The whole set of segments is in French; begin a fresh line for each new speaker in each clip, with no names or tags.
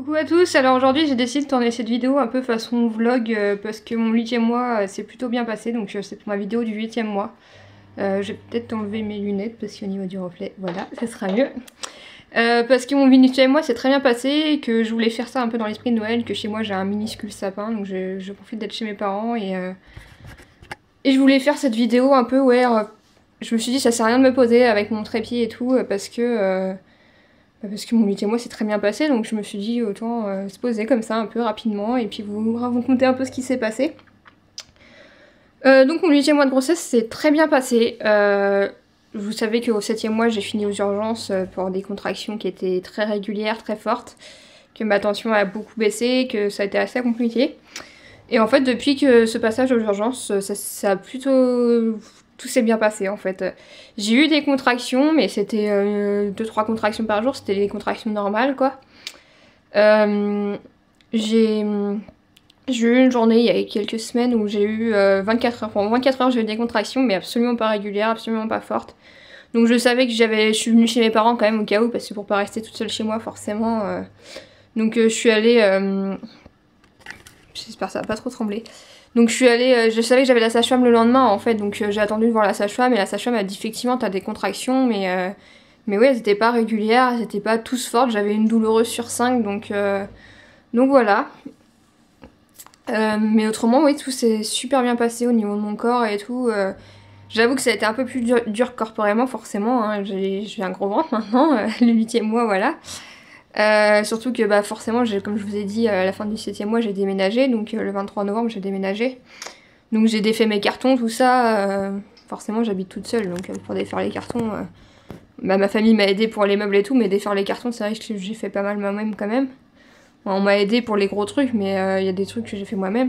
Coucou à tous, alors aujourd'hui j'ai décidé de tourner cette vidéo un peu façon vlog parce que mon 8e mois s'est plutôt bien passé, donc c'est pour ma vidéo du 8e mois. Je vais peut-être enlever mes lunettes parce qu'au niveau du reflet, voilà, ça sera mieux. Parce que mon 8e mois s'est très bien passé et que je voulais faire ça un peu dans l'esprit de Noël, que chez moi j'ai un minuscule sapin, donc je profite d'être chez mes parents et je voulais faire cette vidéo un peu, ouais, je me suis dit ça sert à rien de me poser avec mon trépied et tout parce que mon 8e mois s'est très bien passé, donc je me suis dit autant se poser comme ça un peu rapidement et puis vous raconter un peu ce qui s'est passé. Donc mon 8e mois de grossesse s'est très bien passé. Vous savez qu'au 7e mois j'ai fini aux urgences pour des contractions qui étaient très régulières, très fortes, que ma tension a beaucoup baissé, que ça a été assez compliqué. Et en fait depuis que ce passage aux urgences, ça a plutôt... Tout s'est bien passé en fait. J'ai eu des contractions, mais c'était 2-3 contractions par jour, c'était des contractions normales quoi. J'ai eu une journée il y a quelques semaines où j'ai eu 24 heures. Pendant 24 heures j'ai eu des contractions, mais absolument pas régulières, absolument pas fortes. Donc je savais que je suis venue chez mes parents quand même au cas où, parce que pour pas rester toute seule chez moi forcément. Donc je suis allée... J'espère que ça va pas trop trembler. Donc je suis allée, je savais que j'avais la sage-femme le lendemain en fait, donc j'ai attendu de voir la sage-femme et la sage-femme a dit effectivement t'as des contractions mais oui elles étaient pas régulières, elles étaient pas tous fortes, j'avais une douloureuse sur 5 donc voilà. Mais autrement oui tout s'est super bien passé au niveau de mon corps et tout. J'avoue que ça a été un peu plus dur corporellement forcément, hein. J'ai un gros ventre maintenant, le 8e mois voilà. Surtout que bah, forcément, comme je vous ai dit, à la fin du 7e mois, j'ai déménagé. Donc le 23 novembre, j'ai déménagé. Donc j'ai défait mes cartons, tout ça. Forcément, j'habite toute seule. Donc pour défaire les cartons, bah, ma famille m'a aidé pour les meubles et tout. Mais défaire les cartons, c'est vrai que j'ai fait pas mal moi-même quand même. Bon, on m'a aidé pour les gros trucs, mais il y a des trucs que j'ai fait moi-même.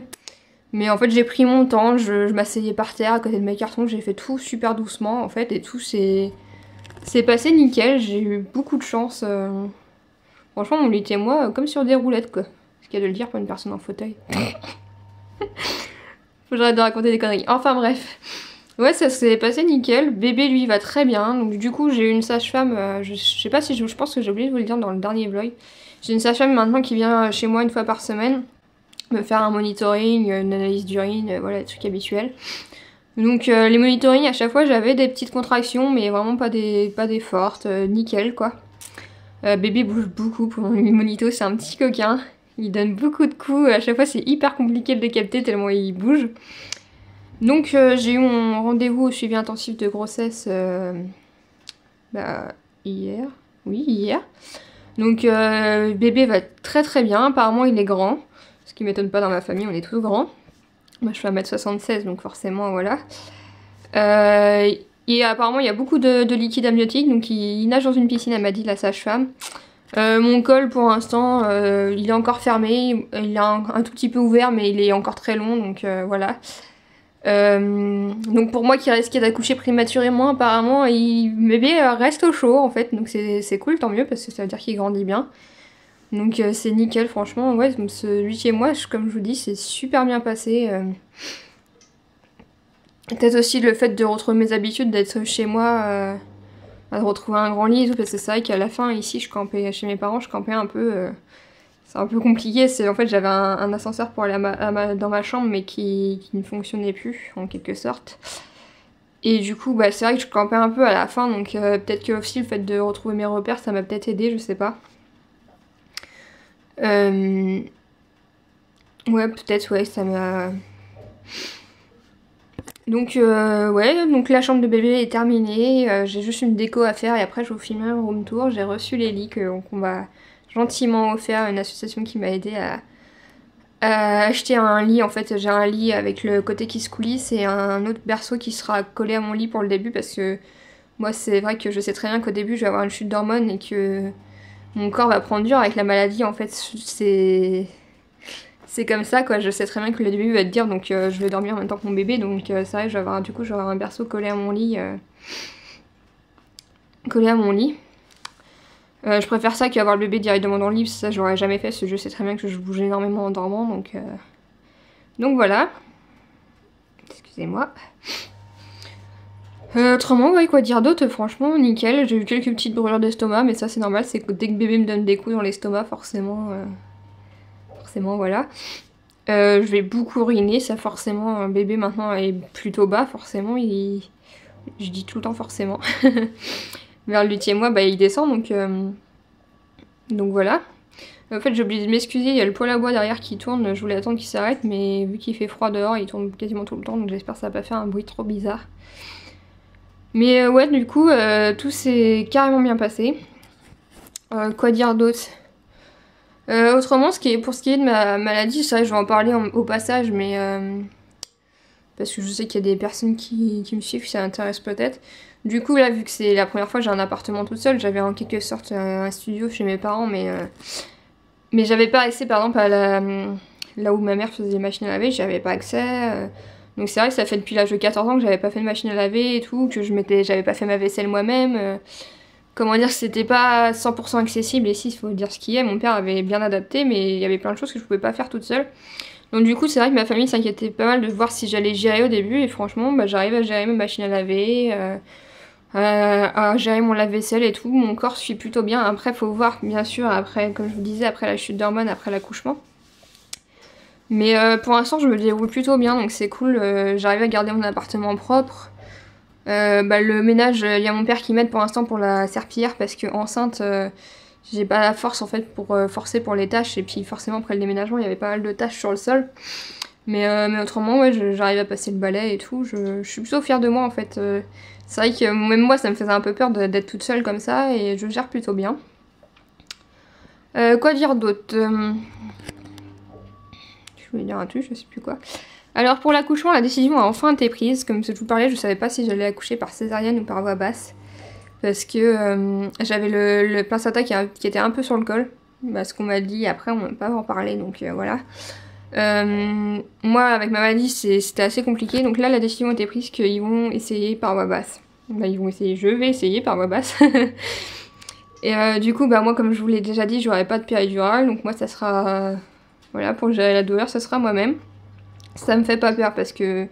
Mais en fait, j'ai pris mon temps. Je m'asseyais par terre à côté de mes cartons. J'ai fait tout super doucement en fait. Et tout c'est passé nickel. J'ai eu beaucoup de chance. Franchement, mon 8e mois, comme sur des roulettes, quoi. Ce qu'il y a de le dire pour une personne en fauteuil. Faut que j'arrête de raconter des conneries. Enfin bref. Ouais, ça s'est passé nickel. Bébé, lui, va très bien. Donc du coup, j'ai une sage-femme, je sais pas si je pense que j'ai oublié de vous le dire dans le dernier vlog. J'ai une sage-femme maintenant qui vient chez moi une fois par semaine. Me faire un monitoring, une analyse d'urine, voilà, les trucs habituels. Donc les monitorings, à chaque fois, j'avais des petites contractions, mais vraiment pas des fortes, nickel, quoi. Bébé bouge beaucoup pour mon monito, c'est un petit coquin. Il donne beaucoup de coups, à chaque fois c'est hyper compliqué de les capter tellement il bouge. Donc j'ai eu mon rendez-vous au suivi intensif de grossesse hier. Oui, hier. Donc bébé va très très bien, apparemment il est grand. Ce qui m'étonne pas dans ma famille, on est tous grands. Moi je fais 1m76 donc forcément voilà. Et apparemment il y a beaucoup de liquide amniotique, donc il nage dans une piscine, elle m'a dit la sage-femme. Mon col pour l'instant il est encore fermé, il est un tout petit peu ouvert mais il est encore très long donc voilà. Donc pour moi qui risquais d'accoucher prématurément apparemment bébé reste au chaud en fait, donc c'est cool, tant mieux parce que ça veut dire qu'il grandit bien. Donc c'est nickel franchement, ouais, ce 8e mois comme je vous dis c'est super bien passé. Peut-être aussi le fait de retrouver mes habitudes, d'être chez moi, de retrouver un grand lit et tout, parce que c'est vrai qu'à la fin, ici, je campais chez mes parents, je campais un peu... c'est un peu compliqué, en fait j'avais un ascenseur pour aller dans ma chambre, mais qui ne fonctionnait plus, en quelque sorte. Et du coup, bah, c'est vrai que je campais un peu à la fin, donc peut-être que aussi le fait de retrouver mes repères, ça m'a peut-être aidé, je sais pas. Ouais, peut-être, ouais, ça m'a... Donc ouais, donc la chambre de bébé est terminée, j'ai juste une déco à faire et après je vous filme un room tour. J'ai reçu les lits qu'on m'a gentiment offert, une association qui m'a aidé à acheter un lit. En fait j'ai un lit avec le côté qui se coulisse et un autre berceau qui sera collé à mon lit pour le début, parce que moi c'est vrai que je sais très bien qu'au début je vais avoir une chute d'hormones et que mon corps va prendre dur avec la maladie. En fait c'est comme ça quoi, je sais très bien que le début va te dire, donc je vais dormir en même temps que mon bébé, donc c'est vrai que je vais avoir un berceau collé à mon lit. Je préfère ça qu'avoir le bébé directement dans le lit, parce que ça j'aurais jamais fait, parce que je sais très bien que je bouge énormément en dormant, donc voilà. Excusez-moi. Autrement, ouais, quoi dire d'autre, franchement, nickel. J'ai eu quelques petites brûlures d'estomac, mais ça c'est normal, c'est que dès que bébé me donne des coups dans l'estomac, forcément, forcément, voilà. Je vais beaucoup uriner, ça forcément, un bébé maintenant est plutôt bas, forcément, je dis tout le temps forcément. Vers le 8e mois, bah, il descend, donc voilà. En fait, j'ai oublié de m'excuser, il y a le poêle à bois derrière qui tourne, je voulais attendre qu'il s'arrête, mais vu qu'il fait froid dehors, il tourne quasiment tout le temps, donc j'espère que ça va pas faire un bruit trop bizarre. Mais ouais, du coup, tout s'est carrément bien passé. Quoi dire d'autre? Autrement, pour ce qui est de ma maladie, c'est vrai que je vais en parler au passage, mais parce que je sais qu'il y a des personnes qui me suivent, qui ça intéresse peut-être. Du coup, là, vu que c'est la première fois que j'ai un appartement toute seule, j'avais en quelque sorte un studio chez mes parents, mais j'avais pas accès, par exemple, là où ma mère faisait des machines à laver, j'avais pas accès. Donc c'est vrai que ça fait depuis l'âge de 14 ans que j'avais pas fait de machine à laver et tout, que j'avais pas fait ma vaisselle moi-même. Comment dire, c'était pas 100% accessible, et si, il faut dire ce qui est, mon père avait bien adapté, mais il y avait plein de choses que je pouvais pas faire toute seule. Donc du coup, c'est vrai que ma famille s'inquiétait pas mal de voir si j'allais gérer au début, et franchement, bah, j'arrive à gérer ma machine à laver, à gérer mon lave-vaisselle et tout, mon corps suit plutôt bien. Après, faut voir, bien sûr, après, comme je vous disais, après la chute d'hormones, après l'accouchement. Mais pour l'instant, je me déroule plutôt bien, donc c'est cool, j'arrive à garder mon appartement propre. Bah, le ménage, il y a mon père qui m'aide pour l'instant pour la serpillière parce que enceinte, j'ai pas la force en fait pour forcer pour les tâches, et puis forcément après le déménagement il y avait pas mal de tâches sur le sol. Mais autrement ouais, j'arrive à passer le balai et tout, je suis plutôt fière de moi en fait. C'est vrai que même moi ça me faisait un peu peur d'être toute seule comme ça, et je gère plutôt bien. Quoi dire d'autre? Je voulais dire un truc, je sais plus quoi. Alors pour l'accouchement, la décision a enfin été prise. Comme je vous parlais, je savais pas si j'allais accoucher par césarienne ou par voie basse. Parce que j'avais le placenta qui était un peu sur le col. Bah, ce qu'on m'a dit, après on m'a pas en parlé, donc voilà. Moi avec ma maladie c'était assez compliqué, donc là la décision a été prise qu'ils vont essayer par voie basse. Bah, ils vont essayer, je vais essayer par voie basse. Et du coup bah moi comme je vous l'ai déjà dit, j'aurai pas de péridurale, donc moi ça sera... voilà, pour gérer la douleur, ça sera moi-même. Ça me fait pas peur parce que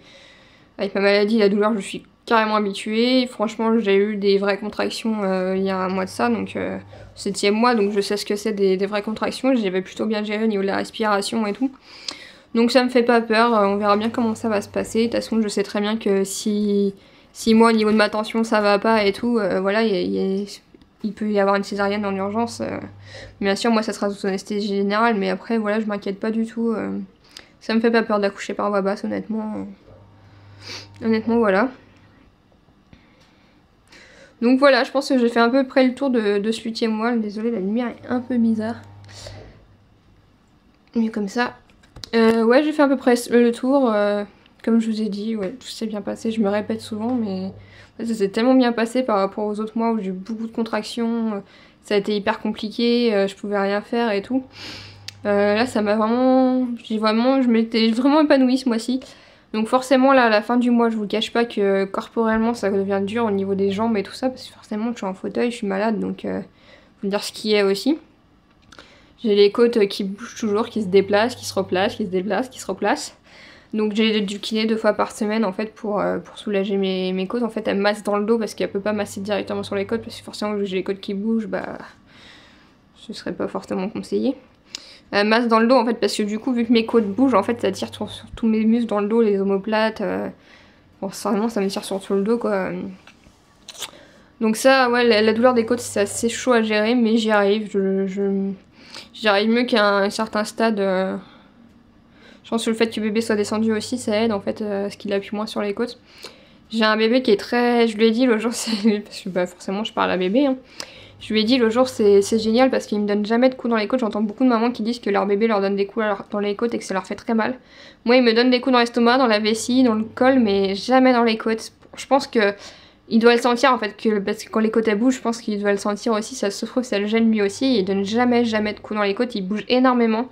avec ma maladie, la douleur, je suis carrément habituée. Franchement, j'ai eu des vraies contractions il y a un mois de ça, donc 7e mois, donc je sais ce que c'est des vraies contractions. J'avais plutôt bien géré au niveau de la respiration et tout. Donc ça me fait pas peur, on verra bien comment ça va se passer. De toute façon, je sais très bien que si moi, au niveau de ma tension, ça va pas et tout, voilà, il peut y avoir une césarienne en urgence. Bien sûr, moi, ça sera sous anesthésie générale, mais après, voilà, je m'inquiète pas du tout. Ça me fait pas peur d'accoucher par voie basse, honnêtement. Honnêtement, voilà. Donc voilà, je pense que j'ai fait à peu près le tour de ce 8e mois. Désolée, la lumière est un peu bizarre. Mais comme ça. Ouais, j'ai fait à peu près le tour. Comme je vous ai dit, ouais, tout s'est bien passé. Je me répète souvent, mais ça s'est tellement bien passé par rapport aux autres mois où j'ai eu beaucoup de contractions. Ça a été hyper compliqué, je pouvais rien faire et tout. Là ça m'a vraiment... je m'étais vraiment épanouie ce mois-ci. Donc forcément là à la fin du mois, je vous cache pas que corporellement ça devient dur au niveau des jambes et tout ça, parce que forcément je suis en fauteuil, je suis malade, donc faut dire ce qui est aussi. J'ai les côtes qui bougent toujours, qui se déplacent, qui se replacent, qui se déplacent, qui se replacent. Donc j'ai du kiné 2 fois par semaine en fait pour soulager mes côtes. En fait elle masse dans le dos parce qu'elle peut pas masser directement sur les côtes, parce que forcément vu que j'ai les côtes qui bougent, bah ce serait pas forcément conseillé. Masse dans le dos en fait parce que du coup vu que mes côtes bougent en fait ça tire sur tous mes muscles dans le dos, les omoplates, bon vraiment ça me tire sur tout le dos quoi. Donc ça ouais la douleur des côtes c'est assez chaud à gérer, mais j'y arrive, j'y arrive mieux qu'à un certain stade. Je pense que le fait que le bébé soit descendu aussi ça aide en fait à ce qu'il appuie moins sur les côtes. J'ai un bébé qui est très, je lui ai dit le jour, parce que bah, forcément je parle à bébé hein. Je lui ai dit le jour c'est génial parce qu'il me donne jamais de coups dans les côtes. J'entends beaucoup de mamans qui disent que leur bébé leur donne des coups dans les côtes et que ça leur fait très mal. Moi il me donne des coups dans l'estomac, dans la vessie, dans le col, mais jamais dans les côtes. Je pense que il doit le sentir en fait, parce que quand les côtes elles bougent, je pense qu'il doit le sentir aussi. Ça se trouve ça le gêne lui aussi. Il donne jamais de coups dans les côtes, il bouge énormément.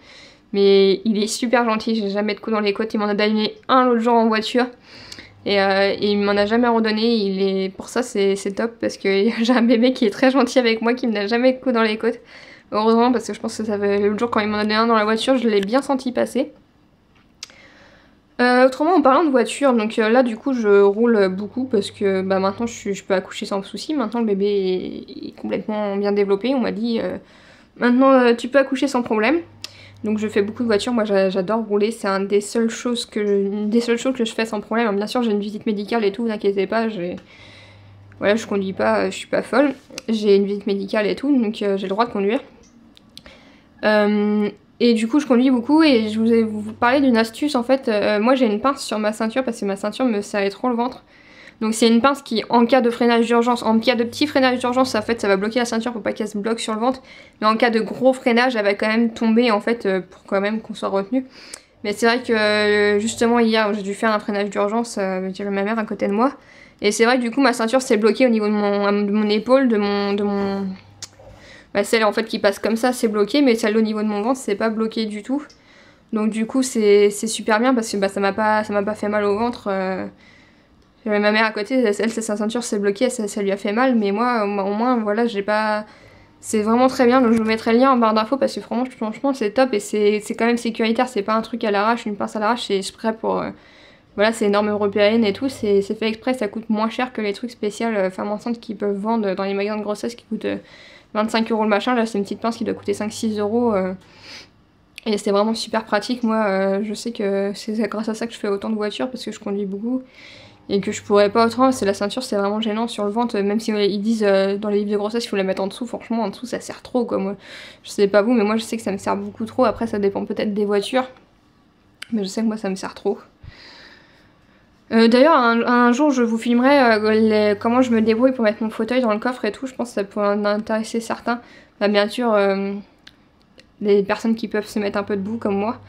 Mais il est super gentil, j'ai jamais de coups dans les côtes. Il m'en a donné un l'autre jour en voiture. Et il m'en a jamais redonné, pour ça c'est top parce que j'ai un bébé qui est très gentil avec moi, qui me donne jamais de coups dans les côtes. Heureusement parce que je pense que ça fait l'autre jour quand il m'en a donné un dans la voiture, je l'ai bien senti passer. Autrement en parlant de voiture, donc là du coup je roule beaucoup parce que bah, maintenant je peux accoucher sans souci. Maintenant le bébé est complètement bien développé, on m'a dit maintenant tu peux accoucher sans problème. Donc je fais beaucoup de voitures, moi j'adore rouler, c'est une des seules choses que je fais sans problème. Alors, bien sûr j'ai une visite médicale et tout, n'inquiétez pas, voilà, je conduis pas, je suis pas folle. J'ai une visite médicale et tout, donc j'ai le droit de conduire. Et du coup je conduis beaucoup et je voulais vous parler d'une astuce en fait. Moi j'ai une pince sur ma ceinture parce que ma ceinture me serrait trop le ventre. Donc c'est une pince qui, en cas de freinage d'urgence, en cas de petit freinage d'urgence, en fait ça va bloquer la ceinture pour pas qu'elle se bloque sur le ventre. Mais en cas de gros freinage, elle va quand même tomber en fait pour quand même qu'on soit retenu. Mais c'est vrai que justement hier j'ai dû faire un freinage d'urgence, j'avais ma mère à côté de moi. Et c'est vrai que du coup ma ceinture s'est bloquée au niveau de mon épaule, bah, celle en fait qui passe comme ça c'est bloqué, mais celle au niveau de mon ventre c'est pas bloqué du tout. Donc du coup c'est super bien parce que bah, ça m'a pas fait mal au ventre. J'avais ma mère à côté, elle, sa ceinture s'est bloquée, ça lui a fait mal, mais moi, au moins, voilà, j'ai pas... C'est vraiment très bien, donc je vous mettrai le lien en barre d'infos parce que franchement, c'est top et c'est quand même sécuritaire, c'est pas un truc à l'arrache, une pince à l'arrache, c'est exprès pour... voilà, c'est normes européennes et tout, c'est fait exprès, ça coûte moins cher que les trucs spéciaux femmes enceintes qui peuvent vendre dans les magasins de grossesse qui coûtent 25 € le machin. Là, c'est une petite pince qui doit coûter 5-6 €. Et c'est vraiment super pratique. Moi, je sais que c'est grâce à ça que je fais autant de voitures parce que je conduis beaucoup. Et que je pourrais pas autrement, c'est la ceinture, c'est vraiment gênant sur le ventre, même si ils disent dans les livres de grossesse qu'il faut la mettre en dessous, franchement en dessous ça sert trop quoi. Moi, je sais pas vous, mais moi je sais que ça me sert beaucoup trop. Après ça dépend peut-être des voitures, mais je sais que moi ça me sert trop. D'ailleurs un jour je vous filmerai comment je me débrouille pour mettre mon fauteuil dans le coffre et tout, je pense que ça pourrait en intéresser certains. Bah, bien sûr les personnes qui peuvent se mettre un peu debout comme moi.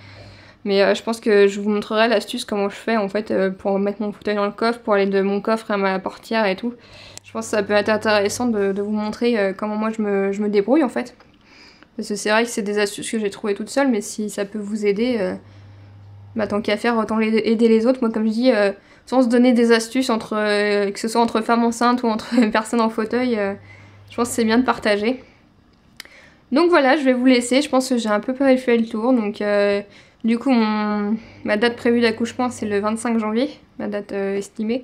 Mais je pense que je vous montrerai l'astuce comment je fais en fait pour mettre mon fauteuil dans le coffre, pour aller de mon coffre à ma portière et tout. Je pense que ça peut être intéressant de vous montrer comment moi je me débrouille en fait. Parce que c'est vrai que c'est des astuces que j'ai trouvées toute seule, mais si ça peut vous aider, bah tant qu'à faire, autant aider les autres. Moi comme je dis, sans se donner des astuces, que ce soit entre femmes enceintes ou entre personnes en fauteuil, je pense que c'est bien de partager. Donc voilà, je vais vous laisser, je pense que j'ai un peu fait le tour, donc... Du coup, ma date prévue d'accouchement, c'est le 25 janvier, ma date estimée.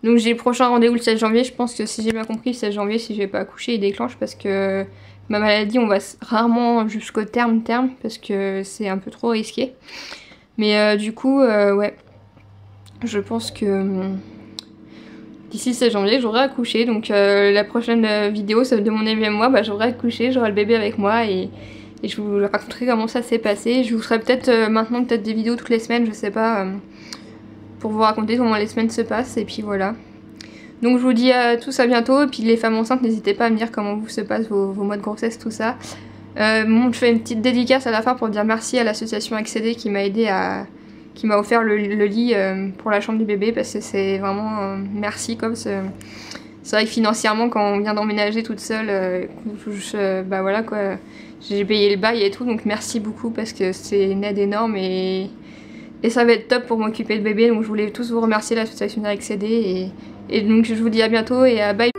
Donc j'ai le prochain rendez-vous le 16 janvier. Je pense que si j'ai bien compris, le 16 janvier, si je vais pas accoucher, il déclenche parce que ma maladie, on va rarement jusqu'au terme, parce que c'est un peu trop risqué. Mais du coup, ouais, je pense que d'ici le 16 janvier, j'aurai accouché. Donc la prochaine vidéo, ça de mon 9e mois, bah, j'aurai accouché, j'aurai le bébé avec moi et je vous raconterai comment ça s'est passé. Je vous ferai peut-être maintenant des vidéos toutes les semaines, je sais pas, pour vous raconter comment les semaines se passent. Et puis voilà. Donc je vous dis à tous à bientôt. Et puis les femmes enceintes, n'hésitez pas à me dire comment vous se passent vos mois de grossesse, tout ça. Je fais une petite dédicace à la fin pour dire merci à l'association Accéder qui m'a aidé qui m'a offert le lit pour la chambre du bébé, parce que c'est vraiment merci comme c'est vrai que financièrement quand on vient d'emménager toute seule, bah voilà quoi, j'ai payé le bail et tout, donc merci beaucoup parce que c'est une aide énorme et ça va être top pour m'occuper de bébé. Donc je voulais tous vous remercier, l'association Accéder, et donc je vous dis à bientôt et à bye.